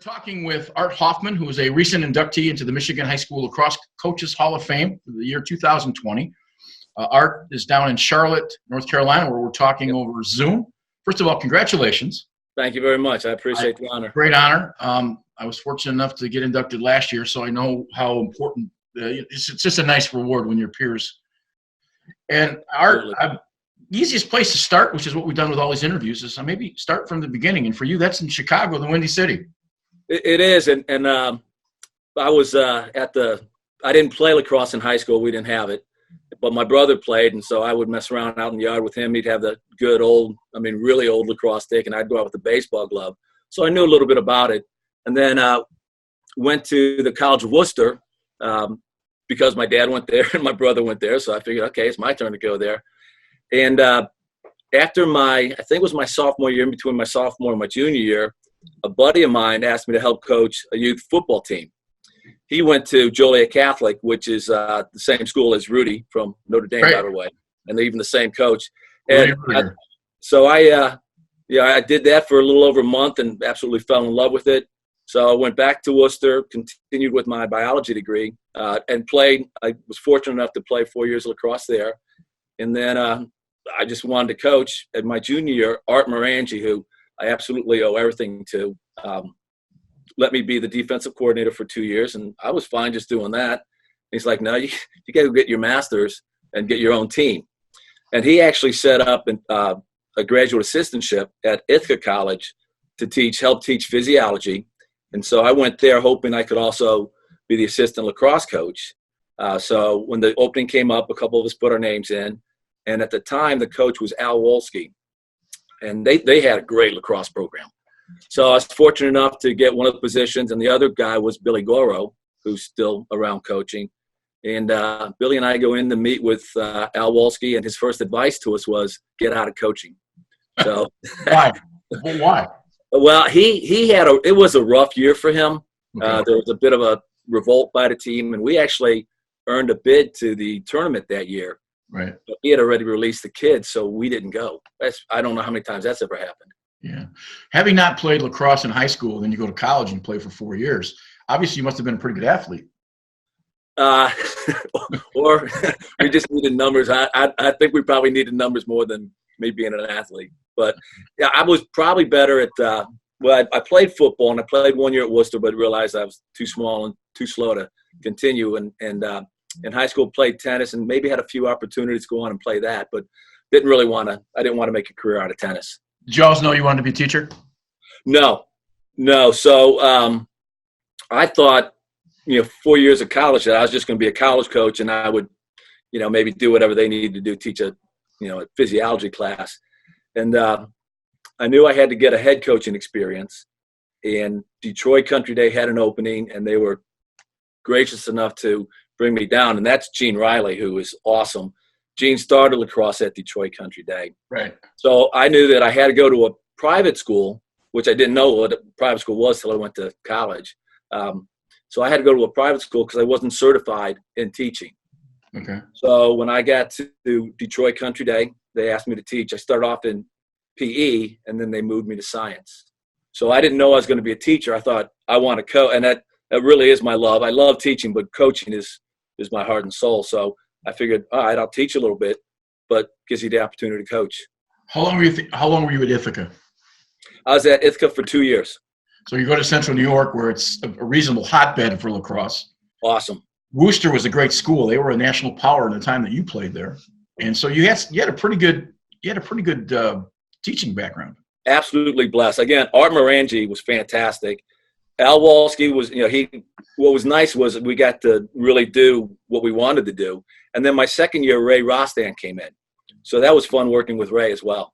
Talking with Art Hoffman, who is a recent inductee into the Michigan High School Lacrosse Coaches Hall of Fame for the year 2020. Art is down in Charlotte, North Carolina, where we're talking over Zoom. First of all, congratulations. Thank you very much. I appreciate the honor. Great honor. I was fortunate enough to get inducted last year, so I know how important it's just a nice reward when your peers. And Art, easiest place to start, which is what we've done with all these interviews, is maybe start from the beginning. And for you, that's in Chicago, the Windy City. It is, and I was I didn't play lacrosse in high school. We didn't have it, but my brother played, and so I would mess around out in the yard with him. He'd have the good old, really old lacrosse stick, and I'd go out with a baseball glove. So I knew a little bit about it, and then went to the College of Worcester because my dad went there and my brother went there. So I figured, okay, it's my turn to go there. And after I think it was my sophomore year, in between my sophomore and my junior year, a buddy of mine asked me to help coach a youth football team. He went to Joliet Catholic, which is the same school as Rudy from Notre Dame, by the way, and they're even the same coach. And I did that for a little over a month and absolutely fell in love with it. So I went back to Worcester, continued with my biology degree, and played. I was fortunate enough to play 4 years of lacrosse there. And then I just wanted to coach. At my junior year, Art Morangi, who I absolutely owe everything to, let me be the defensive coordinator for 2 years, and I was fine just doing that. He's like, no, you got to get your master's and get your own team. And he actually set up a graduate assistantship at Ithaca College to help teach physiology. And so I went there hoping I could also be the assistant lacrosse coach. So when the opening came up, a couple of us put our names in. And at the time, the coach was Al Wolski. And they had a great lacrosse program. So I was fortunate enough to get one of the positions, and the other guy was Billy Goro, who's still around coaching. And Billy and I go in to meet with Al Wolski, and his first advice to us was, get out of coaching. So Why? Why? Well, it was a rough year for him. Okay. There was a bit of a revolt by the team, and we actually earned a bid to the tournament that year. Right. But he had already released the kids, so we didn't go. I don't know how many times that's ever happened. Yeah. Having not played lacrosse in high school, then you go to college and play for 4 years. Obviously, you must have been a pretty good athlete. Or we just needed numbers. I think we probably needed numbers more than me being an athlete. But, yeah, I was probably better at I played football, and I played 1 year at Worcester, but realized I was too small and too slow to continue. And in high school, played tennis and maybe had a few opportunities to go on and play that, but I didn't want to make a career out of tennis. Did you always know you wanted to be a teacher? No. So I thought, 4 years of college, that I was just going to be a college coach, and I would, maybe do whatever they needed to do, teach a physiology class. And I knew I had to get a head coaching experience, and Detroit Country Day had an opening, and they were gracious enough to bring me down, and that's Gene Riley, who is awesome. Gene started lacrosse at Detroit Country Day. Right. So I knew that I had to go to a private school, which I didn't know what a private school was till I went to college. So I had to go to a private school because I wasn't certified in teaching. Okay. So when I got to Detroit Country Day, they asked me to teach. I started off in PE, and then they moved me to science. So I didn't know I was going to be a teacher. I thought I want to coach, and that really is my love. I love teaching, but coaching is my heart and soul. So I figured, all right, I'll teach a little bit, but gives you the opportunity to coach. How long were you at Ithaca? I was at Ithaca for 2 years. So you go to Central New York, where it's a reasonable hotbed for lacrosse. Awesome. Worcester was a great school. They were a national power in the time that you played there, and so you had a pretty good teaching background. Absolutely blessed. Again, Art Morangi was fantastic. Al Wolski was, what was nice was we got to really do what we wanted to do. And then my second year, Ray Rostan came in. So that was fun working with Ray as well.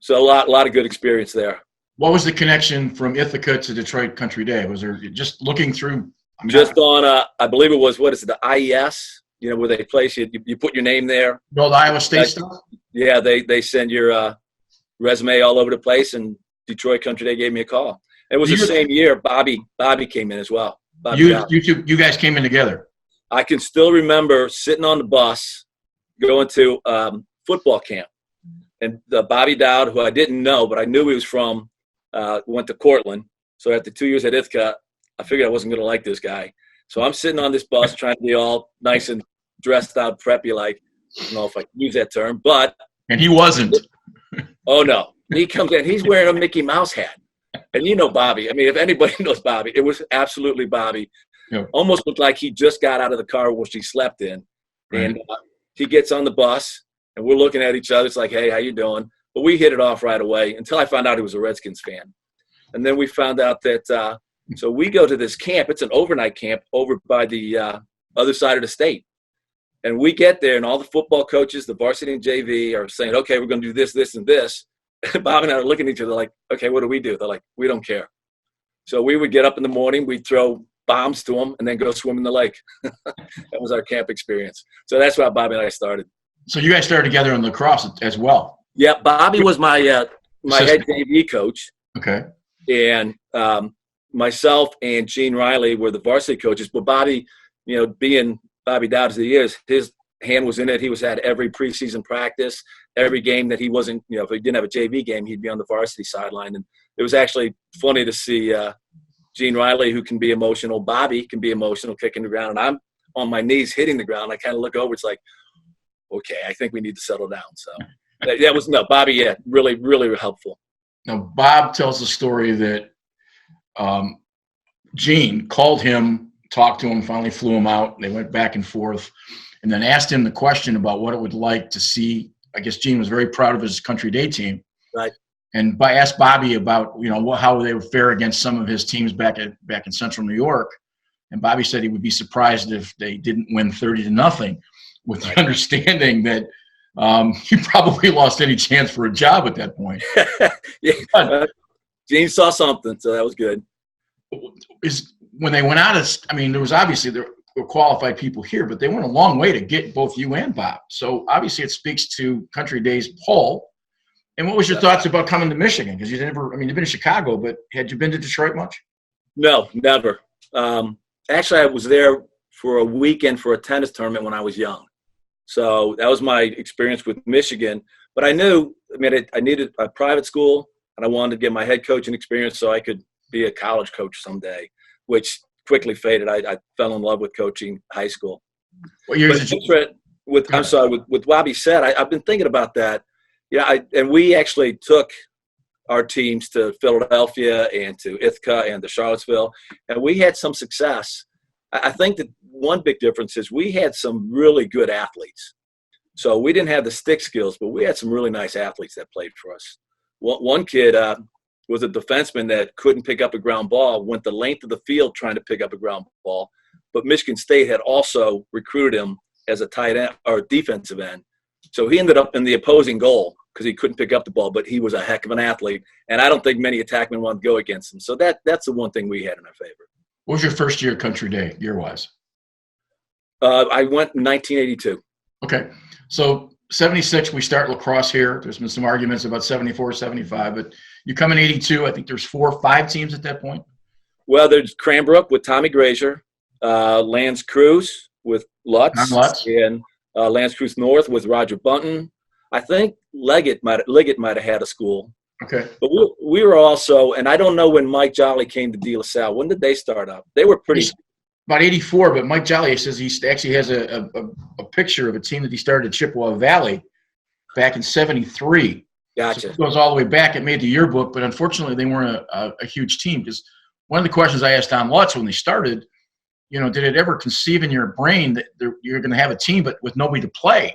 So a lot of good experience there. What was the connection from Ithaca to Detroit Country Day? Was there just looking through? Just on, I believe it was, the IES, where they place you. You put your name there. The old Iowa State stuff? Yeah, they send your resume all over the place, and Detroit Country Day gave me a call. It was the same year Bobby came in as well. You guys came in together. I can still remember sitting on the bus going to football camp. And Bobby Dowd, who I didn't know, but I knew he was went to Cortland. So after 2 years at Ithaca, I figured I wasn't going to like this guy. So I'm sitting on this bus trying to be all nice and dressed out, preppy, like, I don't know if I can use that term, but. And he wasn't. Oh, no. He comes in. He's wearing a Mickey Mouse hat. And you know Bobby. I mean, if anybody knows Bobby, it was absolutely Bobby. Yep. Almost looked like he just got out of the car which he slept in. Right. And he gets on the bus, and we're looking at each other. It's like, hey, how you doing? But we hit it off right away until I found out he was a Redskins fan. And then we found out that so we go to this camp. It's an overnight camp over by the other side of the state. And we get there, and all the football coaches, the varsity and JV, are saying, okay, we're going to do this, this, and this. Bob and I are looking at each other like, okay, what do we do? They're like, we don't care. So we would get up in the morning, we'd throw bombs to them, and then go swim in the lake. That was our camp experience. So that's how Bobby and I started. So you guys started together in lacrosse as well? Yeah, Bobby was my my head JV coach. Okay. And myself and Gene Riley were the varsity coaches. But Bobby, you know, being Bobby Dowd as he is, his hand was in it. He was at every preseason practice, every game that he wasn't, you know, if he didn't have a JV game, he'd be on the varsity sideline. And it was actually funny to see Gene Riley, who can be emotional. Bobby can be emotional, kicking the ground. And I'm on my knees hitting the ground. I kind of look over. It's like, okay, I think we need to settle down. So that was, no, Bobby, yeah, really, really helpful. Now, Bob tells the story that Gene called him, talked to him, finally flew him out. They went back and forth, and then asked him the question about what it would like to see. I guess Gene was very proud of his country day team. Right. And asked Bobby about, you know, how they would fare against some of his teams back in Central New York. And Bobby said he would be surprised if they didn't win 30-0, with the understanding that he probably lost any chance for a job at that point. Yeah. Gene saw something, so that was good. When they went out, there was obviously there were qualified people here, but they went a long way to get both you and Bob. So obviously it speaks to Country Day's pull. And what was your thoughts about coming to Michigan? Because you've been in Chicago, but had you been to Detroit much? No, never. Actually, I was there for a weekend for a tennis tournament when I was young. So that was my experience with Michigan. But I knew, I needed a private school, and I wanted to get my head coaching experience so I could be a college coach someday, which quickly faded. I fell in love with coaching high school. What years did you? With what Bobby said, I've been thinking about that. Yeah, and we actually took our teams to Philadelphia and to Ithaca and to Charlottesville, and we had some success. I think that one big difference is we had some really good athletes. So we didn't have the stick skills, but we had some really nice athletes that played for us. One kid was a defenseman that couldn't pick up a ground ball, went the length of the field trying to pick up a ground ball, but Michigan State had also recruited him as a tight end or defensive end. So he ended up in the opposing goal because he couldn't pick up the ball, but he was a heck of an athlete, and I don't think many attackmen wanted to go against him. So that's the one thing we had in our favor. What was your first year at Country Day, year-wise? I went in 1982. Okay. So 76, we start lacrosse here. There's been some arguments about 74, 75, but you come in 82. I think there's 4 or 5 teams at that point. Well, there's Cranbrook with Tommy Grazier, Lance Cruz with Lutz. And Lance Cruz North with Roger Bunton. I think Liggett might have had a school. Okay. But we were also, and I don't know when Mike Jolly came to De La Salle. When did they start up? They were pretty. About 84, but Mike Jolly says he actually has a picture of a team that he started at Chippewa Valley back in 73. Gotcha. So it goes all the way back. It made the yearbook, but unfortunately they weren't a huge team. Because one of the questions I asked Don Lutz when they started, you know, did it ever conceive in your brain that you're going to have a team but with nobody to play?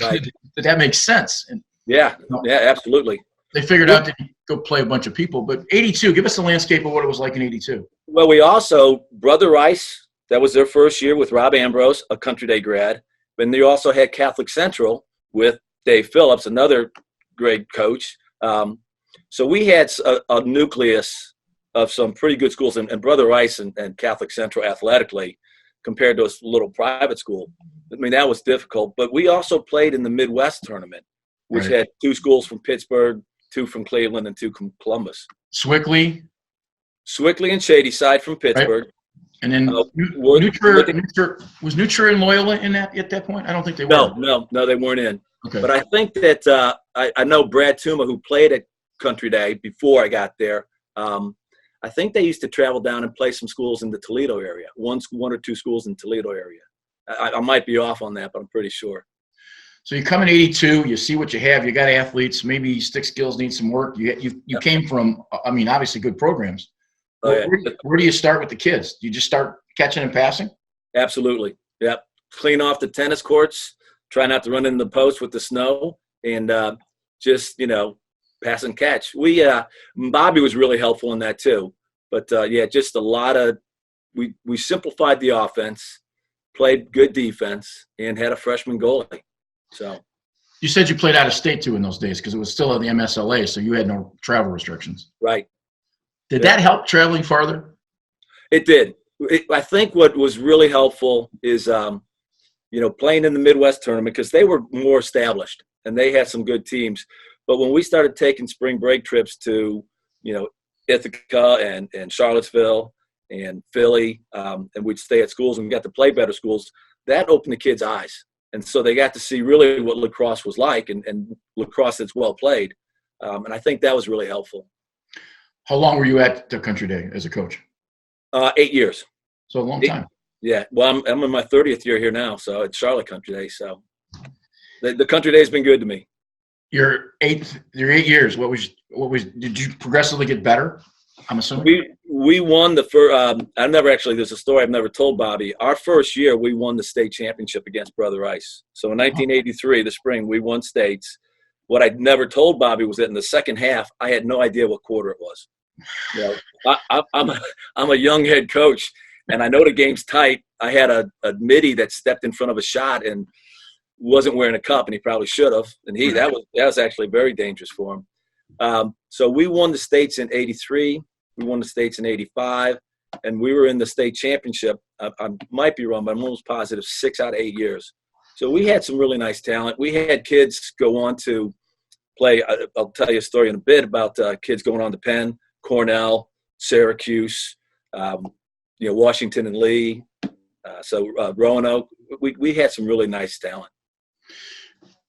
Right. Did that make sense? And, yeah, absolutely. They figured out to go play a bunch of people. But 82, give us the landscape of what it was like in 82. Well, we also, Brother Rice, that was their first year with Rob Ambrose, a Country Day grad. And they also had Catholic Central with Dave Phillips, another great coach. So we had a nucleus of some pretty good schools. And Brother Rice and Catholic Central athletically compared to a little private school. I mean, that was difficult. But we also played in the Midwest tournament, which had 2 schools from Pittsburgh, 2 from Cleveland, and 2 from Columbus. Swickley and Shadyside from Pittsburgh. Right. And then was Nutra and Loyola in that at that point? I don't think they were. No, they weren't in. Okay. But I think that I know Brad Tuma, who played at Country Day before I got there. I think they used to travel down and play some schools in the Toledo area, one or two schools in Toledo area. I might be off on that, but I'm pretty sure. So you come in 82, you see what you have, you got athletes, maybe stick skills need some work. You came from, I mean, obviously good programs. Oh, yeah. Where do you start with the kids? Do you just start catching and passing? Absolutely. Yep. Clean off the tennis courts, try not to run in the post with the snow, and just, pass and catch. Bobby was really helpful in that too. But just a lot of, we simplified the offense, played good defense, and had a freshman goalie. So. You said you played out of state too in those days because it was still in the Mhslca, so you had no travel restrictions. Right. Did that help traveling farther? It did. I think what was really helpful is, playing in the Midwest tournament because they were more established and they had some good teams. But when we started taking spring break trips to, Ithaca and Charlottesville and Philly, and we'd stay at schools and we got to play better schools, that opened the kids' eyes. And so they got to see really what lacrosse was like and lacrosse that's well played. And I think that was really helpful. How long were you at the Country Day as a coach? 8 years. So a long time. Yeah. Well, I'm in my 30th year here now, so it's Charlotte Country Day. So the Country Day has been good to me. Your 8 years. Did you progressively get better? I'm assuming. We won the first. There's a story I've never told Bobby. Our first year, we won the state championship against Brother Rice. So in 1983, the spring, we won states. What I'd never told Bobby was that in the second half, I had no idea what quarter it was. I'm a young head coach, and I know the game's tight. I had a middie that stepped in front of a shot and wasn't wearing a cup, and he probably should have. And that was actually very dangerous for him. So we won the states in 83. We won the states in 85, and we were in the state championship. I might be wrong, but I'm almost positive 6 out of 8 years. So we had some really nice talent. We had kids go on to play. I'll tell you a story in a bit about kids going on to Penn, Cornell, Syracuse, Washington and Lee. Roanoke. We had some really nice talent.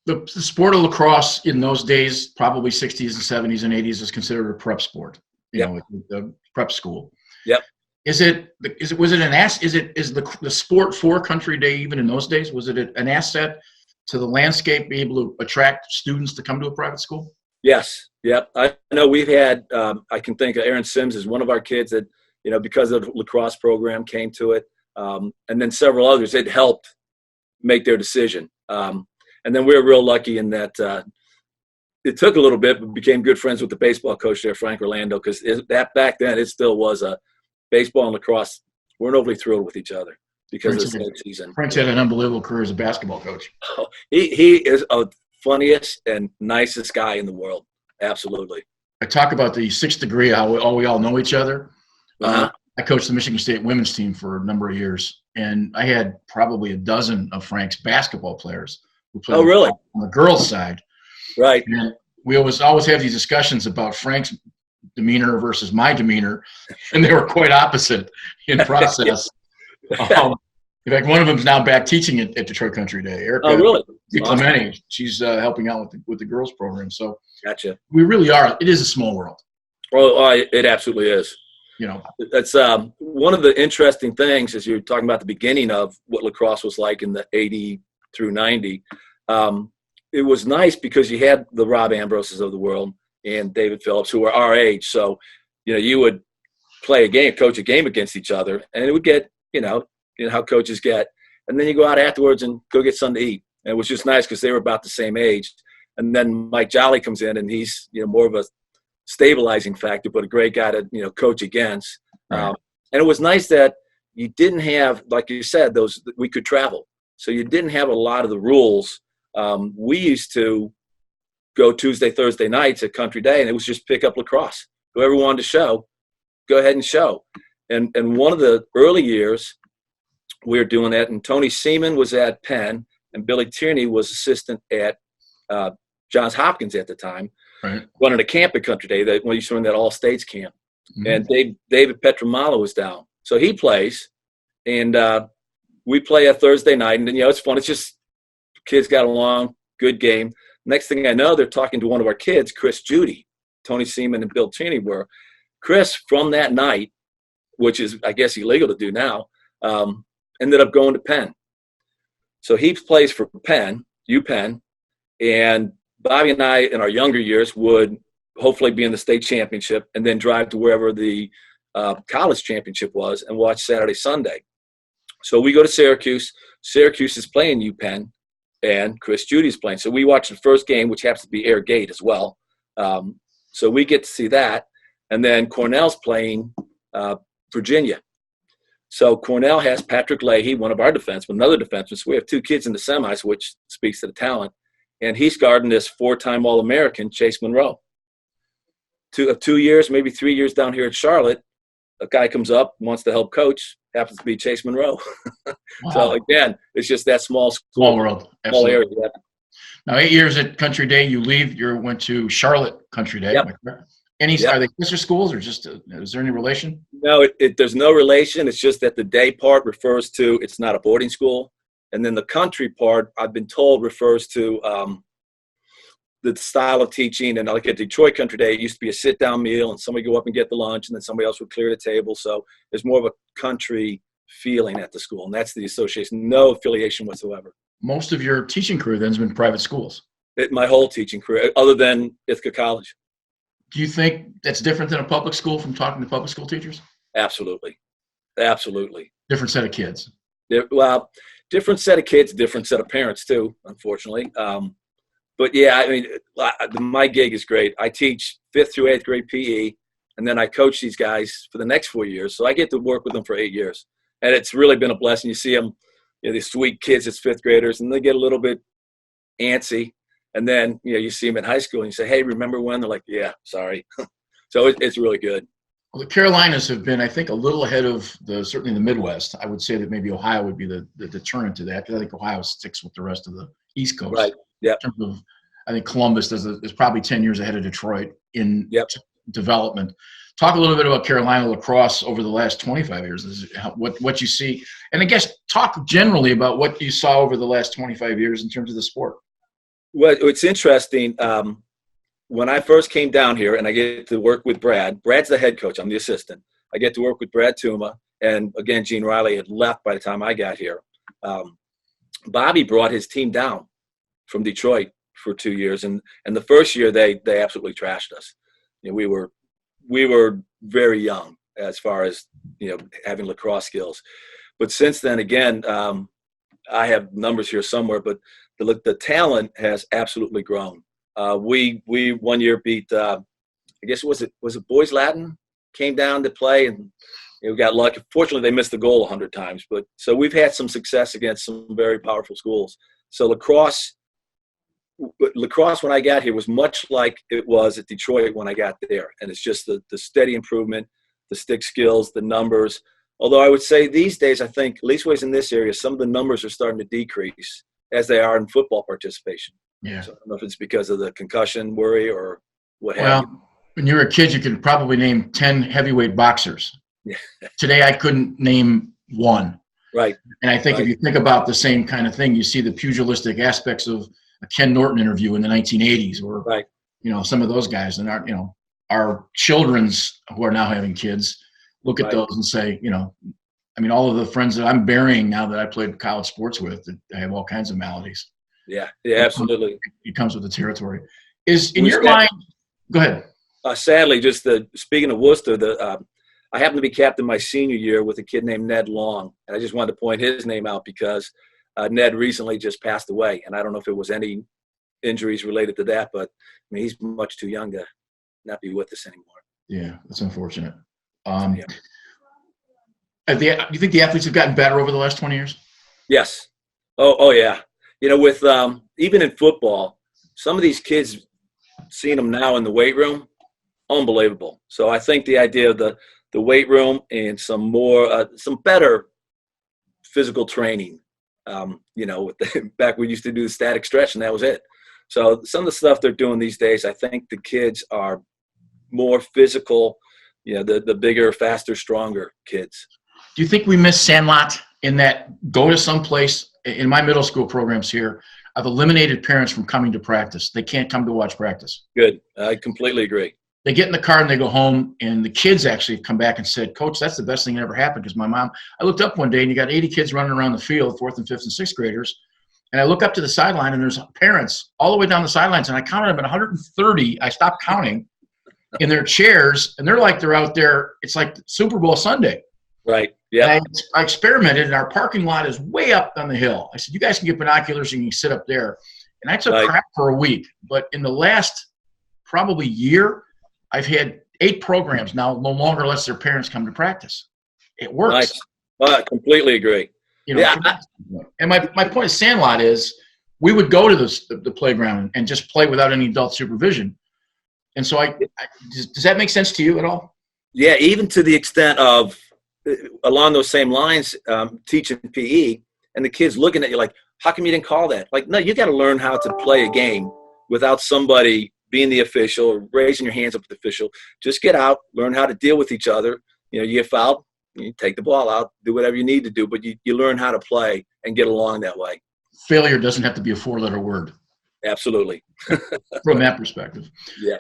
The sport of lacrosse in those days, probably 60s and 70s and 80s, is considered a prep sport. The prep school. Yep. Was it the sport for Country Day even in those days? Was it an asset to the landscape, be able to attract students to come to a private school? Yes. Yep. I know we've had. I can think of Aaron Sims is one of our kids that because of the lacrosse program came to it, and then several others. It helped make their decision. And then we were real lucky in that. It took a little bit, but became good friends with the baseball coach there, Frank Orlando, because that back then it still was a baseball and lacrosse weren't overly thrilled with each other because of the season. Frank's had an unbelievable career as a basketball coach. Oh, he is the funniest and nicest guy in the world. Absolutely. I talk about the 6th degree, how we all know each other. Uh-huh. I coached the Michigan State women's team for a number of years, and I had probably a dozen of Frank's basketball players who played really? On the girls' side. Right. And we always have these discussions about Frank's demeanor versus my demeanor, and they were quite opposite in process. In fact, one of them is now back teaching at Detroit Country Day. Erica, really? Clemente, she's helping out with the girls program. So gotcha. We really are. It is a small world. Well, it absolutely is. That's one of the interesting things as you're talking about the beginning of what lacrosse was like in the 80 through 90. It was nice because you had the Rob Ambroses of the world and David Phillips who were our age. So, you would coach a game against each other, and it would get, how coaches get. And then you go out afterwards and go get something to eat. And it was just nice because they were about the same age. And then Mike Jolly comes in, and he's, more of a stabilizing factor, but a great guy to, coach against. Right. And it was nice that you didn't have, like you said, we could travel. So you didn't have a lot of the rules. We used to go Tuesday, Thursday nights at Country Day, and it was just pick up lacrosse. Whoever wanted to show, go ahead and show. And one of the early years, we were doing that, and Tony Seaman was at Penn, and Billy Tierney was assistant at Johns Hopkins at the time, right, running a camp at Country Day. When you run that all-states camp. Mm-hmm. And David Petramala was down. So he plays, and we play a Thursday night, and then, it's fun. It's just kids got along, good game. Next thing I know, they're talking to one of our kids, Chris Judy. Tony Seaman and Bill Tierney were. Chris, from that night, which is, I guess, illegal to do now, ended up going to Penn. So he plays for Penn, UPenn, and Bobby and I, in our younger years, would hopefully be in the state championship and then drive to wherever the college championship was and watch Saturday, Sunday. So we go to Syracuse. Syracuse is playing UPenn, and Chris Judy's playing. So we watch the first game, which happens to be Air Gate as well. So we get to see that. And then Cornell's playing Virginia. So Cornell has Patrick Leahy, one of our defensemen, another defenseman. So we have two kids in the semis, which speaks to the talent. And he's guarding this 4-time All-American, Chase Monroe. 2 years, maybe 3 years down here at Charlotte, a guy comes up, wants to help coach, happens to be Chase Monroe. Wow. So, again, it's just that small school. Small world. Small Absolutely. area. Yeah. Now, 8 years at Country Day, you leave. You went to Charlotte Country Day. Yep. Are they sister schools or just is there any relation? No, there's no relation. It's just that the day part refers to it's not a boarding school. And then the country part, I've been told, refers to the style of teaching. And like at Detroit Country Day, it used to be a sit-down meal, and somebody go up and get the lunch, and then somebody else would clear the table. So there's more of a country feeling at the school, and that's the association. No affiliation whatsoever. Most of your teaching career then has been private schools. My whole teaching career, other than Ithaca College. Do you think that's different than a public school from talking to public school teachers? Absolutely. Absolutely. Different set of kids. Well, different set of kids, different set of parents too, unfortunately. But yeah, I mean, my gig is great. I teach 5th through 8th grade PE, and then I coach these guys for the next 4 years. So I get to work with them for 8 years. And it's really been a blessing. You see them, these sweet kids as 5th graders, and they get a little bit antsy. And then, you see them in high school and you say, hey, remember when? They're like, yeah, sorry. So it's really good. Well, the Carolinas have been, I think, a little ahead of certainly the Midwest. I would say that maybe Ohio would be the deterrent to that, because I think Ohio sticks with the rest of the East Coast. Right. Yeah. In terms of, I think Columbus is probably 10 years ahead of Detroit in development. Talk a little bit about Carolina lacrosse over the last 25 years, what you see. And I guess talk generally about what you saw over the last 25 years in terms of the sport. Well, it's interesting. When I first came down here, and I get to work with Brad. Brad's the head coach. I'm the assistant. I get to work with Brad Tuma. And, again, Gene Riley had left by the time I got here. Bobby brought his team down from Detroit for 2 years. And the first year, they absolutely trashed us. We were very young as far as, having lacrosse skills. But since then, again, I have numbers here somewhere, but the talent has absolutely grown. We 1 year beat, I guess was it Boys Latin came down to play, and we got lucky. Fortunately, they missed the goal 100 times, but so we've had some success against some very powerful schools. So lacrosse when I got here was much like it was at Detroit when I got there, and it's just the steady improvement, the stick skills, the numbers. Although I would say these days, I think, at least ways in this area, some of the numbers are starting to decrease as they are in football participation. Yeah. So I don't know if it's because of the concussion worry or what have you. When you were a kid, you could probably name 10 heavyweight boxers. Yeah. Today, I couldn't name one. Right. And I think if you think about the same kind of thing, you see the pugilistic aspects of a Ken Norton interview in the 1980s, or right. Some of those guys, and our children's who are now having kids look at those and say, all of the friends that I'm burying now that I played college sports with, I have all kinds of maladies. Yeah, absolutely. It comes with the territory. Is in your mind? Go ahead. Sadly, just speaking of Worcester, I happened to be captain my senior year with a kid named Ned Long, and I just wanted to point his name out because Ned recently just passed away, and I don't know if it was any injuries related to that, but he's much too young to not be with us anymore. Yeah, that's unfortunate. Do you think the athletes have gotten better over the last 20 years? Yes. Oh yeah. With even in football, some of these kids, seeing them now in the weight room, unbelievable. So I think the idea of the weight room and some better physical training, back we used to do the static stretch and that was it. So some of the stuff they're doing these days, I think the kids are more physical, the bigger, faster, stronger kids. Do you think we miss Sandlot in that go to some place? In my middle school programs here, I've eliminated parents from coming to practice. They can't come to watch practice. Good. I completely agree. They get in the car and they go home, and the kids actually come back and said, Coach, that's the best thing that ever happened, because my mom, I looked up one day and you got 80 kids running around the field, 4th and 5th and 6th graders. And I look up to the sideline and there's parents all the way down the sidelines, and I counted them at 130. I stopped counting in their chairs, and they're out there. It's like Super Bowl Sunday. Right. Yeah. I experimented, and our parking lot is way up on the hill. I said, you guys can get binoculars and you can sit up there. And I took crap for a week. But in the last probably year, I've had 8 programs now no longer lets their parents come to practice. It works. Nice. I completely agree. And my point of Sandlot is we would go to the playground and just play without any adult supervision. And so does that make sense to you at all? Yeah, even to the extent of along those same lines, teaching PE, and the kids looking at you like, how come you didn't call that? Like, no, you got to learn how to play a game without somebody being the official or raising your hands up at the official. Just get out, learn how to deal with each other. You get fouled, you take the ball out, do whatever you need to do, but you learn how to play and get along that way. Failure doesn't have to be a 4-letter word. Absolutely. From that perspective. Yeah.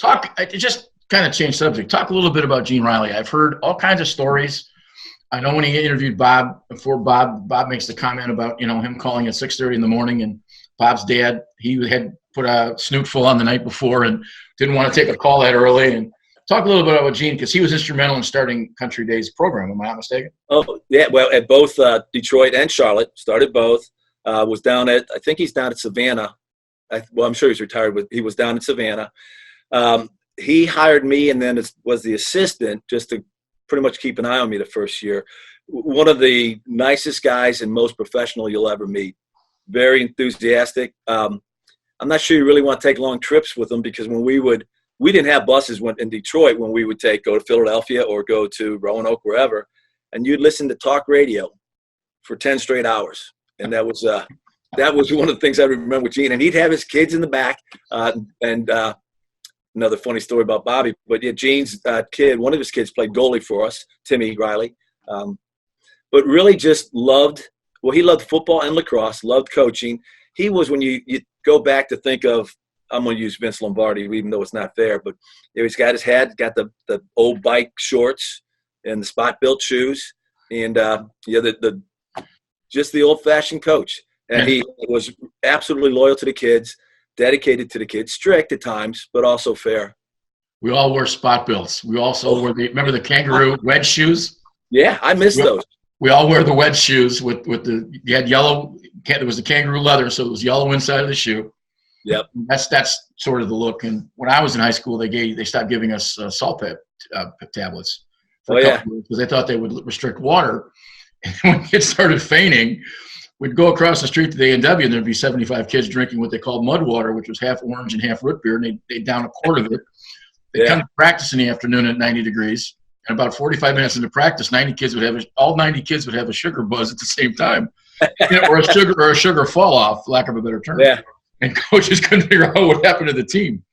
Just kind of change subject. Talk a little bit about Gene Riley. I've heard all kinds of stories. I know when he interviewed Bob, before Bob makes the comment about, him calling at 6:30 in the morning, and Bob's dad, he had put a snootful on the night before and didn't want to take a call that early. And talk a little bit about Gene, because he was instrumental in starting Country Day's program. Am I not mistaken? Oh, yeah. Well, at both Detroit and Charlotte, started both. Was down at, I think he's down at Savannah. I'm sure he's retired, but he was down in Savannah. He hired me and then was the assistant just to pretty much keep an eye on me the first year. One of the nicest guys and most professional you'll ever meet. Very enthusiastic. I'm not sure you really want to take long trips with him, because when we didn't have buses in Detroit when we would go to Philadelphia or go to Roanoke, wherever, and you'd listen to talk radio for 10 straight hours. And that was one of the things I remember with Gene. And he'd have his kids in the back. Another funny story about Bobby, but yeah, Gene's kid, one of his kids played goalie for us, Timmy Riley, but really just he loved football and lacrosse, loved coaching. He was, when you go back to think of, I'm going to use Vince Lombardi, even though it's not fair, but he's got his hat, got the old bike shorts and the spot-built shoes, and just the old-fashioned coach. And he was absolutely loyal to the kids, dedicated to the kids, strict at times, but also fair. We all wore spot builts. We also remember the kangaroo wedge shoes? Yeah, I miss those. We all wear the wedge shoes with you had yellow, there was the kangaroo leather, so it was yellow inside of the shoe. Yep. That's sort of the look. And when I was in high school, they stopped giving us salt tablets because they thought they would restrict water. And when kids started fainting, we'd go across the street to the A&W, and there'd be 75 kids drinking what they called mud water, which was half orange and half root beer, and they'd down a quart of it. They'd come to practice in the afternoon at 90 degrees, and about 45 minutes into practice, all 90 kids would have a sugar buzz at the same time, or a sugar fall off, for lack of a better term. Yeah. And coaches couldn't figure out what happened to the team.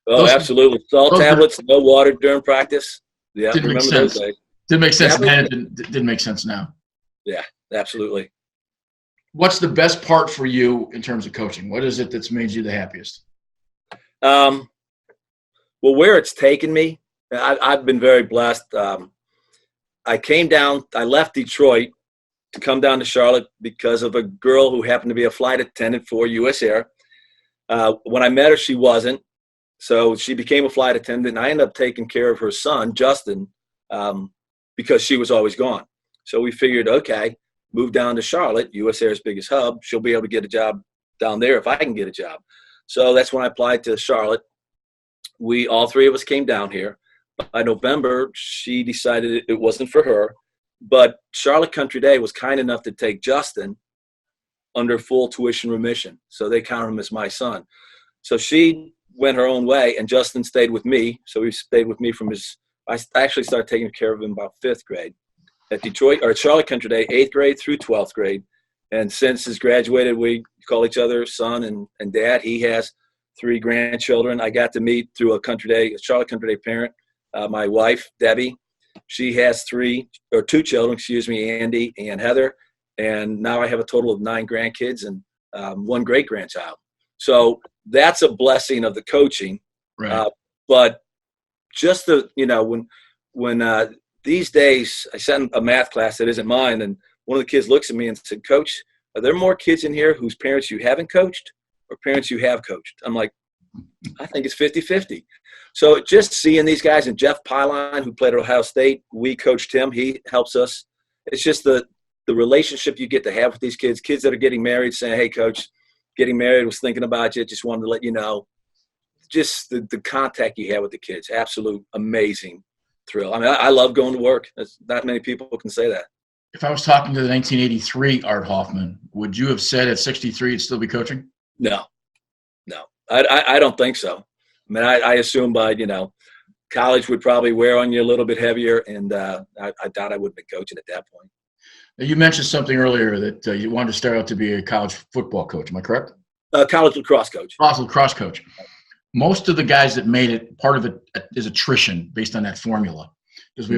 Absolutely. Salt tablets, no water during practice. Yeah, didn't make sense. Those days. Didn't make sense then. It didn't make sense now. Yeah, absolutely. What's the best part for you in terms of coaching? What is it that's made you the happiest? Well, where it's taken me, I've been very blessed. I left Detroit to come down to Charlotte because of a girl who happened to be a flight attendant for U.S. Air. When I met her, she wasn't. So she became a flight attendant, and I ended up taking care of her son, Justin, because she was always gone. So we figured, okay, move down to Charlotte, U.S. Air's biggest hub. She'll be able to get a job down there if I can get a job. So that's when I applied to Charlotte. All three of us came down here. By November, she decided it wasn't for her. But Charlotte Country Day was kind enough to take Justin under full tuition remission. So they counted him as my son. So she went her own way, and Justin stayed with me. So he stayed with me I actually started taking care of him about 5th grade. At Charlotte Country Day, 8th grade through 12th grade. And since he's graduated, we call each other son and dad. He has 3 grandchildren. I got to meet through a Charlotte Country Day parent, my wife, Debbie. She has 2 children, Andy and Heather. And now I have a total of 9 grandkids and 1 great-grandchild. So that's a blessing of the coaching. Right. But just the, when these days I sat in a math class that isn't mine, and one of the kids looks at me and said, "Coach, are there more kids in here whose parents you haven't coached or parents you have coached?" I'm like, I think it's 50-50. So just seeing these guys, and Jeff Pyline, who played at Ohio State, we coached him. He helps us. It's just the relationship you get to have with these kids that are getting married, saying, "Hey, Coach, getting married, was thinking about you. Just wanted to let you know." Just the contact you have with the kids, absolute amazing thrill. I mean, I love going to work. That's, not many people can say that. If I was talking to the 1983 Art Hoffman, would you have said at 63 you'd still be coaching? No, I don't think so. I mean, I assume by, college would probably wear on you a little bit heavier, and I doubt I would have been coaching at that point. Now, you mentioned something earlier that you wanted to start out to be a college football coach. Am I correct? College lacrosse coach. College lacrosse coach. Most of the guys that made it, part of it is attrition based on that formula, because we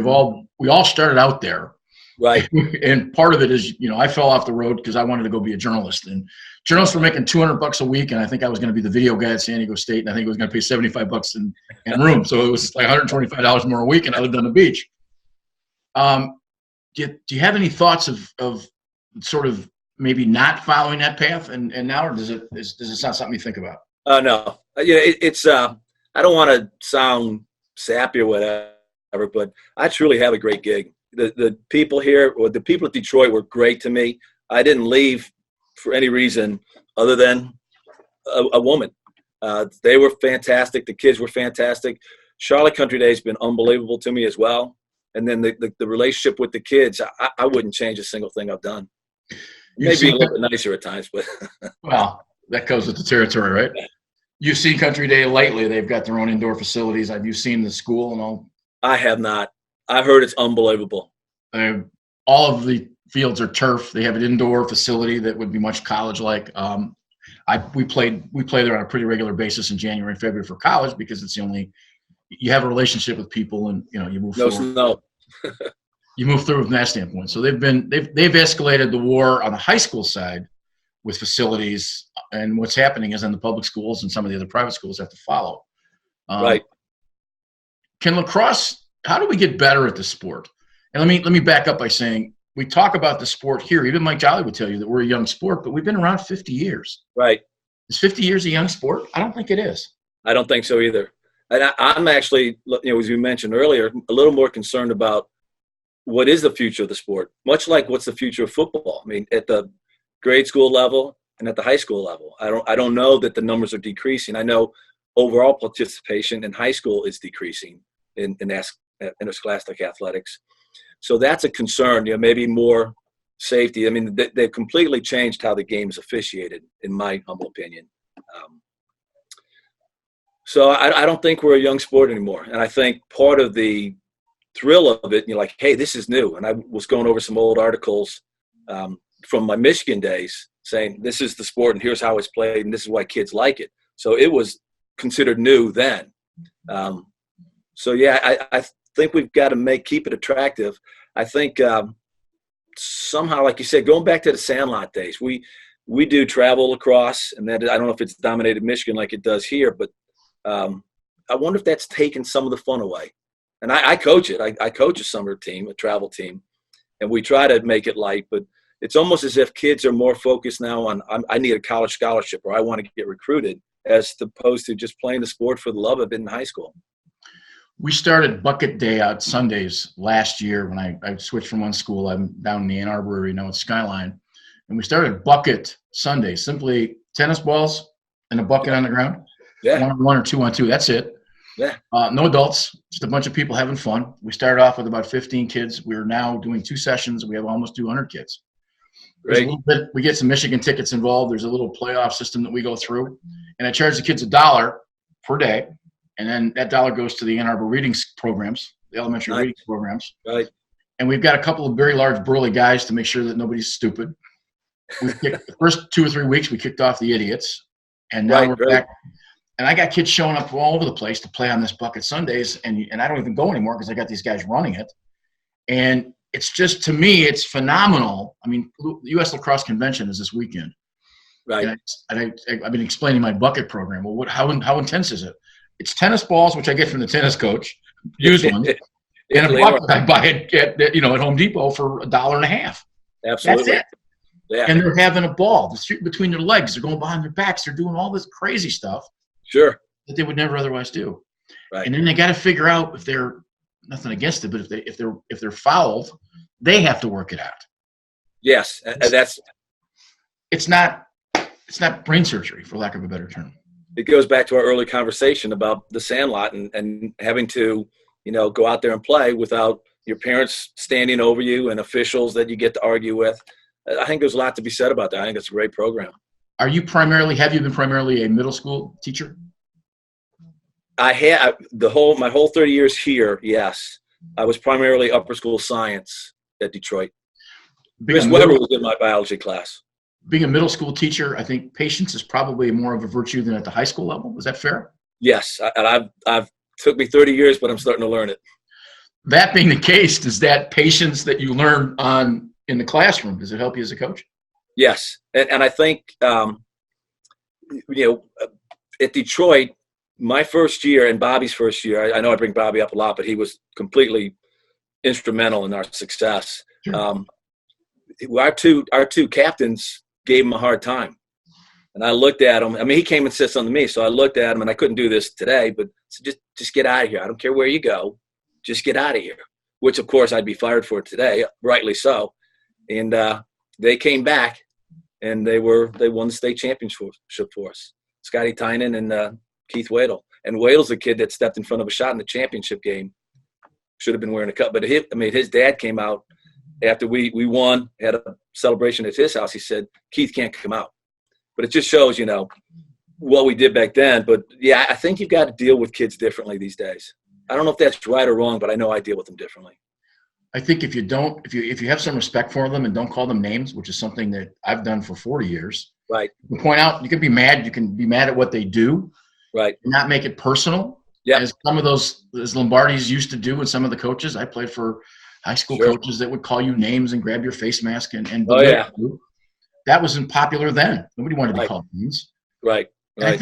all started out there. Right. And part of it is, I fell off the road because I wanted to go be a journalist, and journalists were making $200 a week. And I think I was going to be the video guy at San Diego State. And I think it was going to pay $75 in room. So it was like $125 more a week. And I lived on the beach. Do you have any thoughts of sort of maybe not following that path? And now, or does it sound something you think about? No, it's I don't want to sound sappy or whatever, but I truly have a great gig. The people here, or the people at Detroit, were great to me. I didn't leave for any reason other than a woman. They were fantastic. The kids were fantastic. Charlotte Country Day has been unbelievable to me as well. And then the relationship with the kids, I wouldn't change a single thing I've done. Maybe a little bit nicer at times, but well, that goes with the territory, right? Yeah. You've seen Country Day lately. They've got their own indoor facilities. Have you seen the school and all? I have not. I've heard it's unbelievable. All of the fields are turf. They have an indoor facility that would be much college-like. We play there on a pretty regular basis in January and February for college, because it's the only you have a relationship with people, and you move forward. You move through from that standpoint. So they've escalated the war on the high school side with facilities, and what's happening is in the public schools and some of the other private schools have to follow. Right. Can lacrosse? How do we get better at the sport? And let me back up by saying, we talk about the sport here. Even Mike Jolly would tell you that we're a young sport, but we've been around 50 years. Right. Is 50 years a young sport? I don't think it is. I don't think so either. And I'm actually, as you mentioned earlier, a little more concerned about what is the future of the sport, much like what's the future of football. I mean, at the grade school level and at the high school level, I don't know that the numbers are decreasing. I know overall participation in high school is decreasing in interscholastic athletics. So that's a concern, maybe more safety. I mean, they've completely changed how the game is officiated, in my humble opinion. So I don't think we're a young sport anymore. And I think part of the thrill of it, like, hey, this is new. And I was going over some old articles from my Michigan days saying this is the sport and here's how it's played and this is why kids like it. So it was considered new then. So, yeah, I think we've got to keep it attractive. I think somehow, like you said, going back to the Sandlot days, we do travel lacrosse, and that I don't know if it's dominated Michigan like it does here, but I wonder if that's taken some of the fun away. And I coach it. I coach a summer team, a travel team, and we try to make it light, but it's almost as if kids are more focused now on I need a college scholarship or I want to get recruited, as opposed to just playing the sport for the love of it in high school. We started bucket day out Sundays last year when I switched from one school. I'm down in the Ann Arbor area now at Skyline. And we started bucket Sunday, simply tennis balls and a bucket on the ground. Yeah. 1-on-1 or 2-on-2. That's it. Yeah. No adults, just a bunch of people having fun. We started off with about 15 kids. We're now doing 2 sessions. We have almost 200 kids. Great. We get some Michigan tickets involved. There's a little playoff system that we go through. And I charge the kids $1 per day. And then that $1 goes to the Ann Arbor reading programs, the elementary reading programs. Right. And we've got a couple of very large, burly guys to make sure that nobody's stupid. The first 2 or 3 weeks, we kicked off the idiots. And now we're back. And I got kids showing up from all over the place to play on this bucket Sundays. And I don't even go anymore because I got these guys running it. And it's just, to me, it's phenomenal. I mean, the U.S. Lacrosse Convention is this weekend. Right. And I've been explaining my bucket program. Well, how intense is it? It's tennis balls, which I get from the tennis coach, used ones. And a Later bucket, I buy it at Home Depot for $1.50. Absolutely. That's it. Yeah. And they're having a ball. They're shooting between their legs. They're going behind their backs. They're doing all this crazy stuff Sure. that they would never otherwise do. Right. And then they got to figure out if they're nothing against it, but if they're fouled, they have to work it out. Yes, and that's. It's not brain surgery, for lack of a better term. It goes back to our early conversation about the sandlot and having to, go out there and play without your parents standing over you and officials that you get to argue with. I think there's a lot to be said about that. I think it's a great program. Have you been primarily a middle school teacher? I had my whole 30 years here. Yes, I was primarily upper school science at Detroit. Chris Weber was in my biology class. Being a middle school teacher, I think patience is probably more of a virtue than at the high school level. Is that fair? Yes, and I've took me 30 years, but I'm starting to learn it. That being the case, does that patience that you learn in the classroom, does it help you as a coach? Yes, and I think at Detroit, my first year and Bobby's first year, I know I bring Bobby up a lot, but he was completely instrumental in our success. Sure. Our two captains gave him a hard time. And I looked at him. I mean, he came and sits under me. So I looked at him, and I couldn't do this today, but said, just get out of here. I don't care where you go. Just get out of here, which, of course, I'd be fired for today, rightly so. And they came back, and they won the state championship for us. Scotty Tynan and Keith Wadle. And Wadle's the kid that stepped in front of a shot in the championship game. Should have been wearing a cup. But his dad came out after we won, had a celebration at his house. He said, Keith can't come out. But it just shows, what we did back then. But, yeah, I think you've got to deal with kids differently these days. I don't know if that's right or wrong, but I know I deal with them differently. I think if you have some respect for them and don't call them names, which is something that I've done for 40 years. Right. You can point out, you can be mad. You can be mad at what they do. Right. And not make it personal. Yeah. As some of those Lombardis used to do, and some of the coaches. I played for high school coaches that would call you names and grab your face mask and you. That wasn't popular then. Nobody wanted to be called names. Right. Right.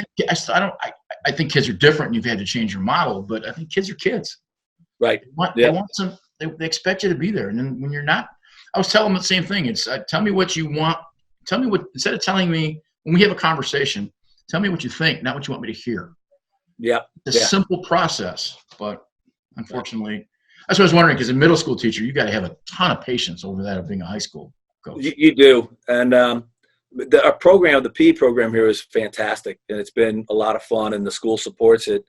I think kids are different, and you've had to change your model. But I think kids are kids. Right. They want some. They expect you to be there, and then when you're not, I was telling them the same thing. It's tell me what you want. Tell me what, instead of telling me when we have a conversation, tell me what you think, not what you want me to hear. Yeah. It's a simple process, but unfortunately, that's what I was wondering, because a middle school teacher, you got to have a ton of patience over that of being a high school coach. You do. And our program, the PE program here is fantastic, and it's been a lot of fun, and the school supports it.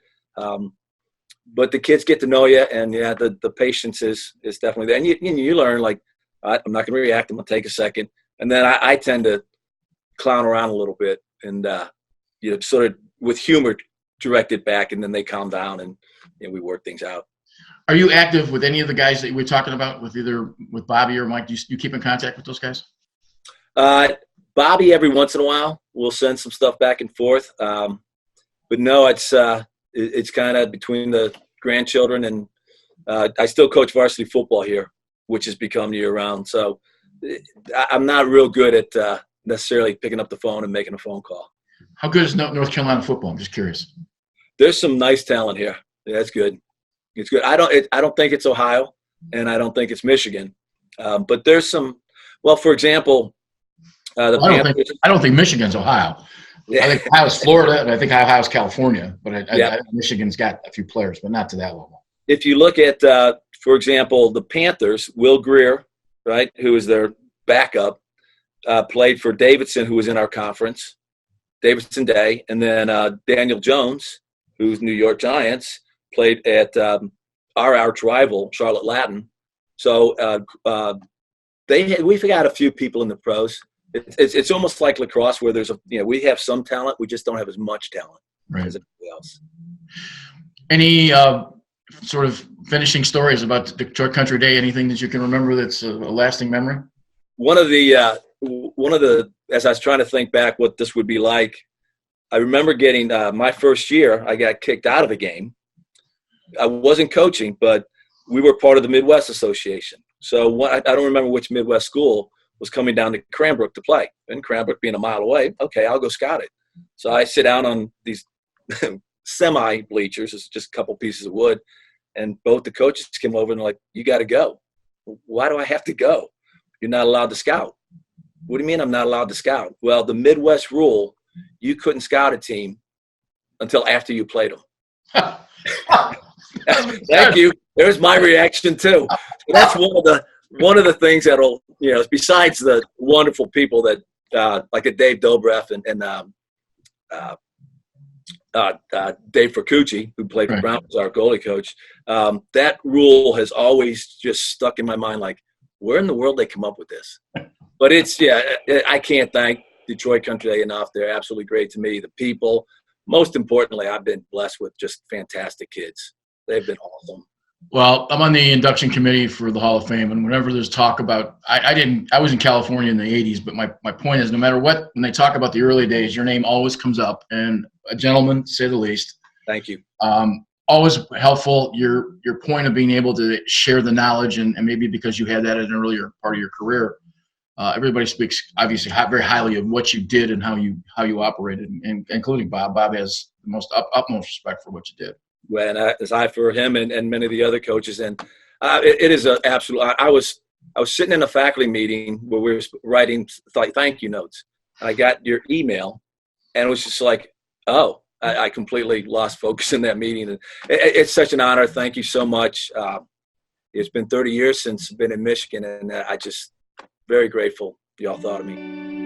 But the kids get to know you, and the patience is definitely there. And you learn, like, I'm not going to react. I'm going to take a second. And then I tend to clown around a little bit and, sort of with humor direct it back, and then they calm down and we work things out. Are you active with any of the guys that we're talking about, with Bobby or Mike? Do you keep in contact with those guys? Bobby, every once in a while, we'll send some stuff back and forth. But no, it's kind of between the grandchildren, and I still coach varsity football here, which has become year-round. So I'm not real good at necessarily picking up the phone and making a phone call. How good is North Carolina football? I'm just curious. There's some nice talent here. Yeah, it's good. It's good. I don't think it's Ohio, and I don't think it's Michigan. But there's some. Well, for example, I don't think Michigan's Ohio. Yeah. I think Ohio's Florida, and I think Ohio's California. But I think Michigan's got a few players, but not to that level. If you look at, for example, the Panthers, Will Greer, right, who is their backup, played for Davidson, who was in our conference, Davidson Day, and then Daniel Jones, who's New York Giants, played at our arch rival, Charlotte Latin. So we've got a few people in the pros. It's almost like lacrosse, where there's we have some talent, we just don't have as much talent as everybody else. Any sort of finishing stories about the Detroit Country Day? Anything that you can remember that's a lasting memory? One of the as I was trying to think back what this would be like, I remember getting my first year, I got kicked out of a game. I wasn't coaching, but we were part of the Midwest Association. So I don't remember which Midwest school was coming down to Cranbrook to play. And Cranbrook being a mile away, okay, I'll go scout it. So I sit down on these semi-bleachers, it's just a couple pieces of wood, and both the coaches came over and they're like, "You got to go." Why do I have to go? You're not allowed to scout. What do you mean I'm not allowed to scout? Well, the Midwest rule, you couldn't scout a team until after you played them. Thank you. There's my reaction too. So that's one of the things that'll, besides the wonderful people that like a Dave Dobrev and Dave Fercucci, who played for Brown, was our goalie coach. That rule has always just stuck in my mind. Like, where in the world they come up with this? But I can't thank Detroit Country enough. They're absolutely great to me. The people, most importantly, I've been blessed with just fantastic kids. They've been awesome. Well, I'm on the induction committee for the Hall of Fame, and whenever there's talk about, I was in California in the 80s, but my point is, no matter what, when they talk about the early days, your name always comes up, and a gentleman, to say the least. Thank you. Always helpful. Your point of being able to share the knowledge, and maybe because you had that at an earlier part of your career, everybody speaks obviously very highly of what you did and how you operated, and including Bob. Bob has the most utmost respect for what you did. Well, and as I for him and many of the other coaches, and it is an absolute. I was sitting in a faculty meeting where we were writing like thank you notes. I got your email, and it was just like, oh, I completely lost focus in that meeting. And it's such an honor. Thank you so much. It's been 30 years since I've been in Michigan, and I just very grateful y'all thought of me.